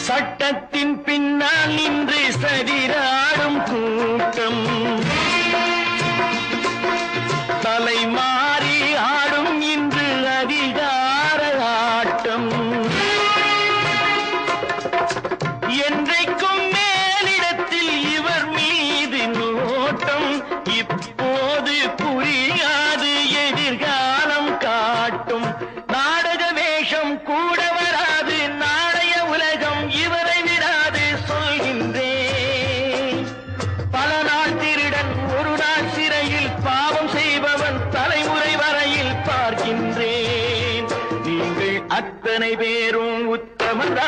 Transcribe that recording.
சட்டத்தின் பின்னால் நின்று சதிராடும் கூட்டம் தலை மாறி ஆடும் இன்று அதிகார ஆட்டம் என்றைக்கும் மேலிடத்தில் இவர் மீது நோட்டம் இப்போது புரியாது எதிர்காலம் காட்டும் நாடக வேஷம் கூட வராது நாளைய உலகம் இவரை விடாது சொல்கின்றேன் பல நாள் திருடன் ஒரு நாள் சிறையில் பாவம் செய்பவன் தலைமுறை வரையில் பார்க்கின்றேன் நீங்கள் அத்தனை பேரும் உத்தமரா